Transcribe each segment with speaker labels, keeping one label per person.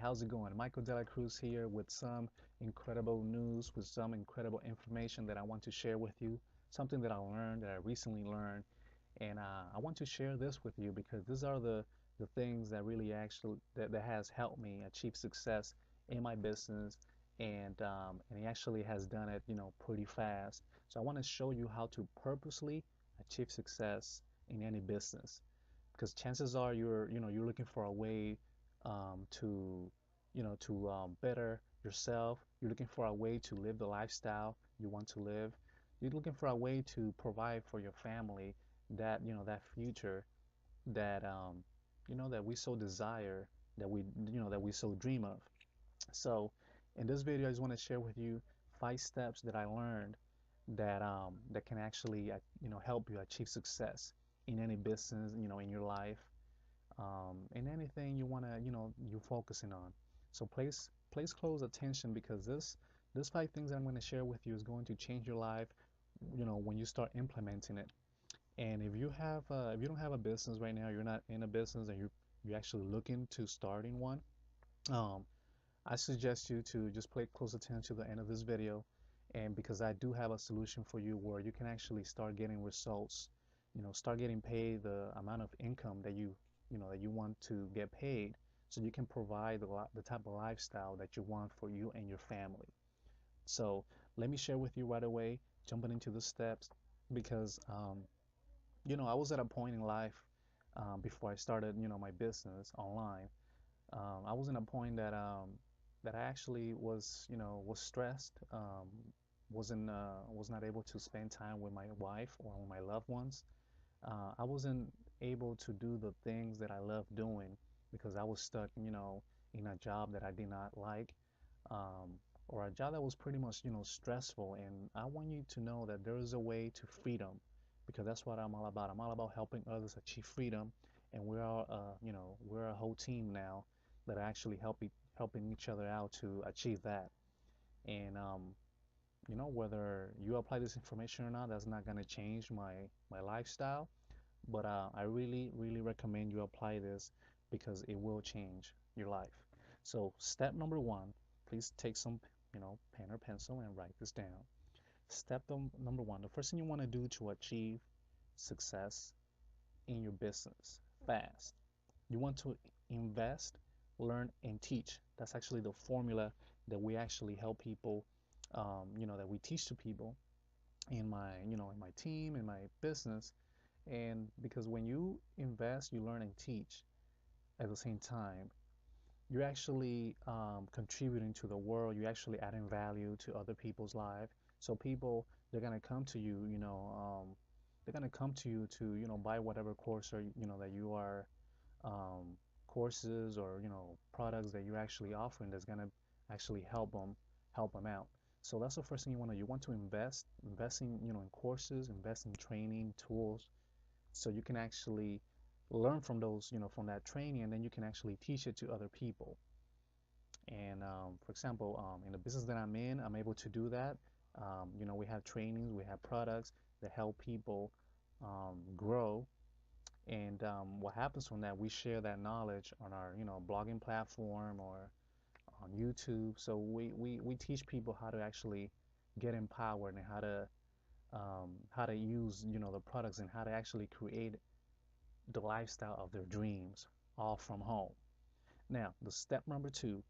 Speaker 1: how's it going? Michael De La Cruz here with some incredible news, with some incredible information that I want to share with you. Something that I learned, that I recently learned, and I want to share this with you because these are the things that really actually that has helped me achieve success in my business, and he actually has done it, pretty fast. So I want to show you how to purposely achieve success in any business because chances are you're looking for a way to better yourself. You're looking for a way to live the lifestyle you want to live. You're looking for a way to provide for your family that future that we so desire, that we so dream of. So in this video I just want to share with you 5 steps that I learned that can actually help you achieve success in any business, in your life, in anything you want to, you're focusing on. So place close attention because this 5 things that I'm going to share with you is going to change your life, when you start implementing it. And if you don't have a business right now, you're not in a business, and you're actually looking to starting one, um, I suggest you to just pay close attention to the end of this video, and because I do have a solution for you where you can actually start getting results, start getting paid the amount of income that you want to get paid, so you can provide the type of lifestyle that you want for you and your family. So let me share with you right away, jumping into the steps, because I was at a point in life, before I started, my business online. I was in a point that I actually was stressed, was not able to spend time with my wife or with my loved ones. I wasn't able to do the things that I love doing because I was stuck, in a job that I did not like, or a job that was pretty much, stressful. And I want you to know that there is a way to freedom, because that's what I'm all about. I'm all about helping others achieve freedom, and we're a whole team now that are actually helping each other out to achieve that. And whether you apply this information or not, that's not going to change my lifestyle, but I really, really recommend you apply this because it will change your life. So step number one, please take some, pen or pencil and write this down. Step number one, the first thing you want to do to achieve success in your business fast, you want to invest, learn, and teach. That's actually the formula that we actually help people, that we teach to people in my team, in my business. And because when you invest, you learn and teach at the same time, you're actually contributing to the world. You're actually adding value to other people's life. So people, they're gonna come to you, they're gonna come to you to, buy whatever course or that you are, um, courses or products that you're actually offering that's gonna actually help them out. So that's the first thing you want to invest in, in courses, invest in training tools, so you can actually learn from those, from that training, and then you can actually teach it to other people. And for example, in the business that I'm in, I'm able to do that. We have trainings, we have products that help people grow. And what happens from that, we share that knowledge on our, blogging platform or on YouTube. So we teach people how to actually get empowered, and how to use, the products, and how to actually create the lifestyle of their dreams, all from home. Now, the step number two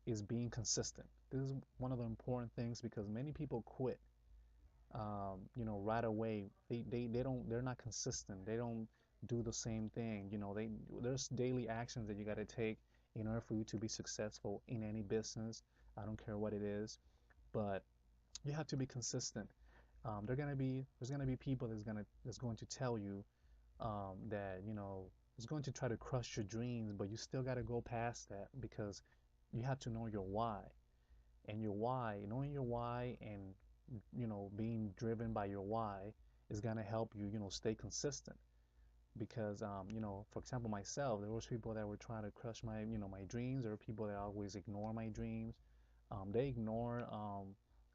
Speaker 1: is being consistent. This is one of the important things because many people quit, right away. They're not consistent. They don't do the same thing. There's daily actions that you got to take in order for you to be successful in any business. I don't care what it is, but you have to be consistent. There's gonna be people that's going to tell you, that is going to try to crush your dreams, but you still got to go past that because you have to know your why. And your why, knowing your why, and being driven by your why is going to help you, stay consistent. Because for example, myself, there was people that were trying to crush my dreams. There are people that always ignore my dreams. They ignore,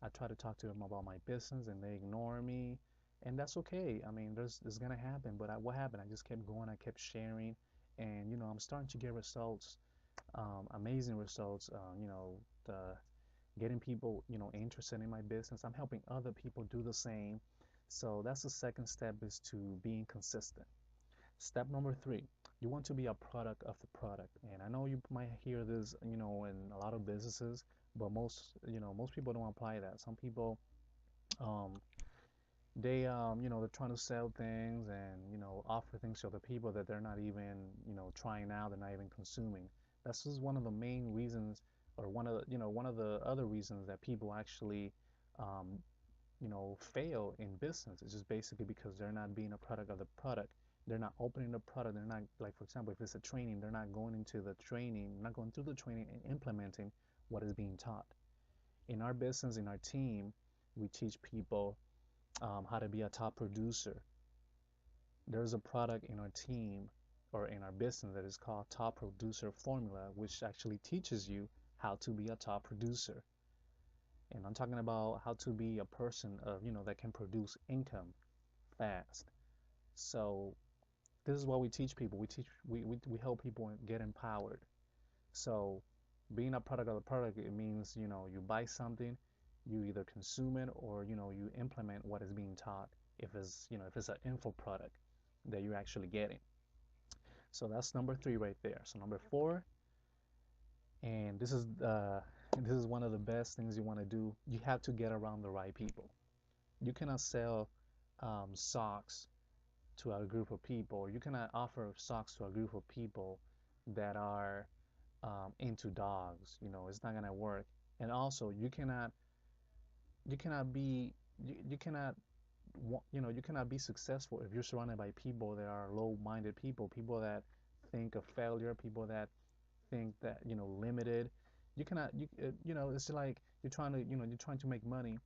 Speaker 1: I try to talk to them about my business, and they ignore me, and that's okay. I mean, it's gonna happen. But what happened? I just kept going. I kept sharing, and I'm starting to get results, amazing results. The getting people, interested in my business. I'm helping other people do the same. So that's the second step is to being consistent. Step number three, you want to be a product of the product. And I know you might hear this, in a lot of businesses, but most people don't apply that. Some people, um, they're trying to sell things and, offer things to other people that they're not even, trying out, they're not even consuming. That's just one of the main reasons, or one of the other reasons that people actually, um, fail in business. It's just basically because they're not being a product of the product. They're not opening the product. They're not, like, for example, if it's a training, they're not going into the training, not going through the training and implementing what is being taught. In our business, in our team, we teach people how to be a top producer. There's a product in our team or in our business that is called Top Producer Formula, which actually teaches you how to be a top producer. And I'm talking about how to be a person of, that can produce income fast. So this is what we teach people. We help people get empowered. So being a product of the product, it means, you buy something, you either consume it or, you implement what is being taught if it's an info product that you're actually getting. So that's number three right there. So number four, and this is one of the best things you want to do. You have to get around the right people. You cannot sell socks to a group of people. You cannot offer socks to a group of people that are into dogs. It's not gonna work. And also, you cannot be you cannot you cannot be successful if you're surrounded by people that are low-minded people, people that think of failure, people that think that limited. You cannot it's like you're trying to make money,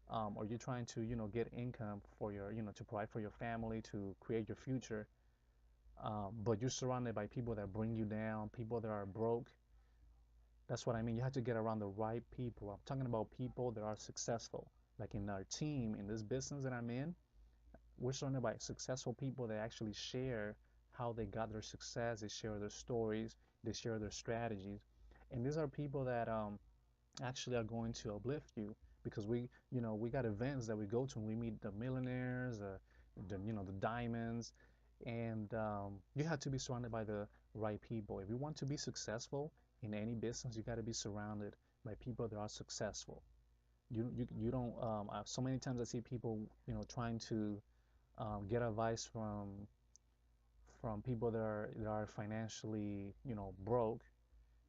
Speaker 1: or you're trying to get income for your to provide for your family, to create your future, but you're surrounded by people that bring you down, people that are broke. That's what I mean. You have to get around the right people. I'm talking about people that are successful. Like in our team, in this business that I'm in, we're surrounded by successful people that actually share how they got their success. They share their stories. They share their strategies. And these are people that actually are going to uplift you, because we got events that we go to and we meet the millionaires, the diamonds, and you have to be surrounded by the right people. If you want to be successful in any business, you got to be surrounded by people that are successful. You don't. So many times I see people, trying to get advice from people that are financially, broke,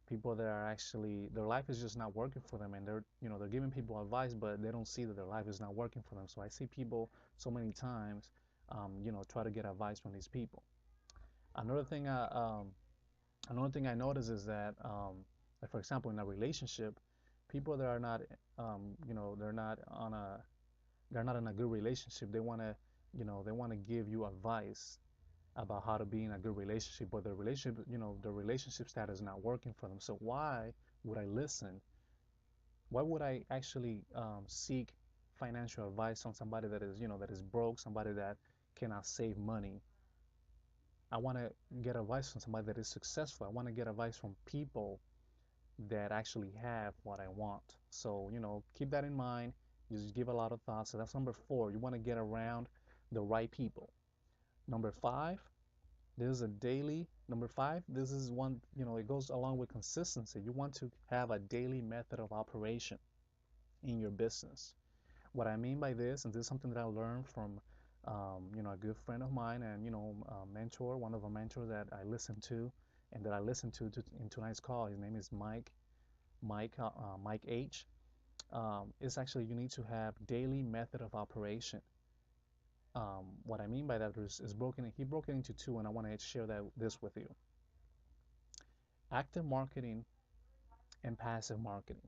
Speaker 1: people that are actually their life is just not working for them, and they're giving people advice, but they don't see that their life is not working for them. So I see people so many times, try to get advice from these people. Another thing I another thing I notice is that, like, for example, in a relationship, people that are not, they're not in a good relationship. They want to give you advice about how to be in a good relationship, but the relationship status is not working for them. So why would I listen? Why would I actually seek financial advice on somebody that is broke, somebody that cannot save money? I want to get advice from somebody that is successful. I want to get advice from people that actually have what I want. So, keep that in mind. Just give a lot of thought. So that's number four. You want to get around the right people. Number five, this is a daily. Number five, this is one, it goes along with consistency. You want to have a daily method of operation in your business. What I mean by this, and this is something that I learned from, a good friend of mine, and, a mentor, one of the mentors that I listen to, and that I listened to in tonight's call. His name is Mike H. It's actually, you need to have daily method of operation. What I mean by that is he broke it into two, and I want to share this with you. Active marketing and passive marketing.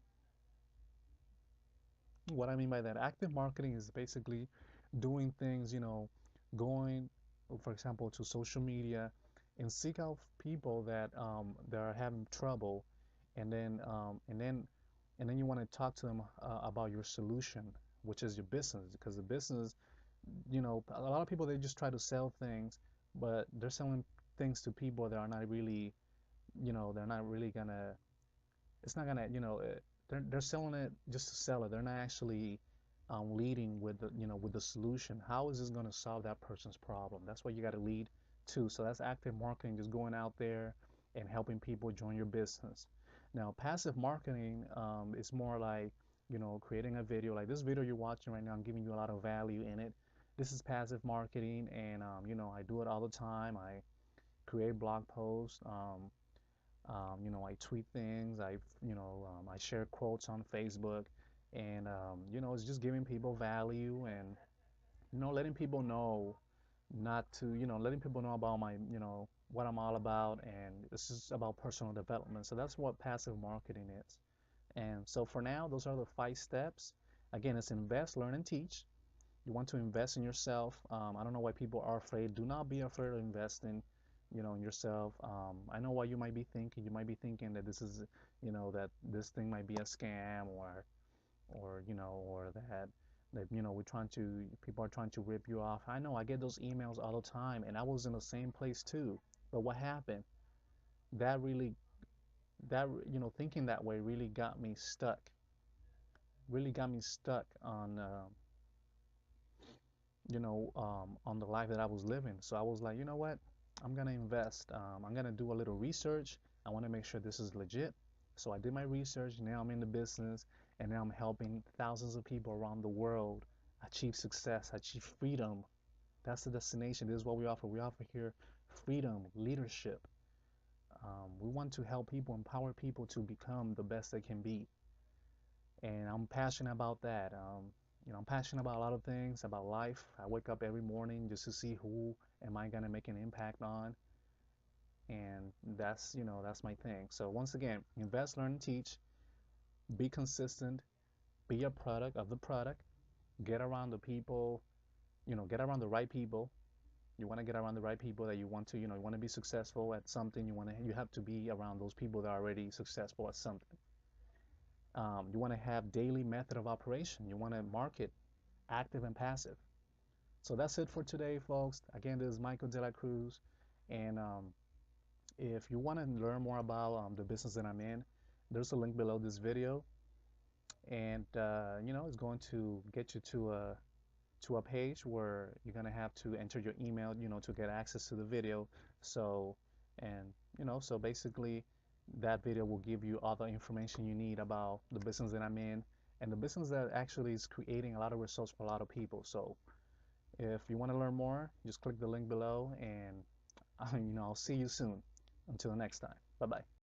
Speaker 1: What I mean by that, active marketing is basically doing things, going, for example, to social media and seek out people that are having trouble, and then you want to talk to them about your solution, which is your business, because the business, a lot of people, they just try to sell things, but they're selling things to people that are not really they're not really gonna, it's not gonna, they're selling it just to sell it. They're not actually leading with with the solution. How is this gonna solve that person's problem? That's what you got to lead to. So that's active marketing, just going out there and helping people join your business. Now, passive marketing is more like, creating a video like this video you're watching right now. I'm giving you a lot of value in it. This is passive marketing, and I do it all the time. I create blog posts. I tweet things. I share quotes on Facebook, and it's just giving people value and letting people know not to, letting people know about my, what I'm all about, and this is about personal development. So that's what passive marketing is. And so for now, those are the 5 steps. Again, it's invest, learn, and teach. You want to invest in yourself. I don't know why people are afraid. Do not be afraid of investing, in yourself. I know what you might be thinking. You might be thinking that this is, that this thing might be a scam, or that we're trying to, people are trying to rip you off. I know I get those emails all the time, and I was in the same place too. But what happened? That really, thinking that way really got me stuck. Really got me stuck on on the life that I was living. So I was like, you know what? I'm gonna invest. I'm gonna do a little research. I want to make sure this is legit. So I did my research. Now I'm in the business, and now I'm helping thousands of people around the world achieve success, achieve freedom. That's the destination. This is what we offer. We offer here freedom, leadership. We want to help people, empower people to become the best they can be, and I'm passionate about that. I'm passionate about a lot of things, about life. I wake up every morning just to see who am I gonna make an impact on, and that's my thing. So once again, invest, learn, and teach. Be consistent. Be a product of the product. Get around the people. Get around the right people. You want to get around the right people that you want to. You want to be successful at something. You have to be around those people that are already successful at something. You want to have daily method of operation. You want to market active and passive. So that's it for today, folks. Again, this is Michael De La Cruz. And if you want to learn more about the business that I'm in, there's a link below this video. And, it's going to get you to a page where you're going to have to enter your email, to get access to the video. So, and, so basically, that video will give you all the information you need about the business that I'm in and the business that actually is creating a lot of results for a lot of people. So if you want to learn more, just click the link below, and I'll see you soon. Until next time. Bye bye.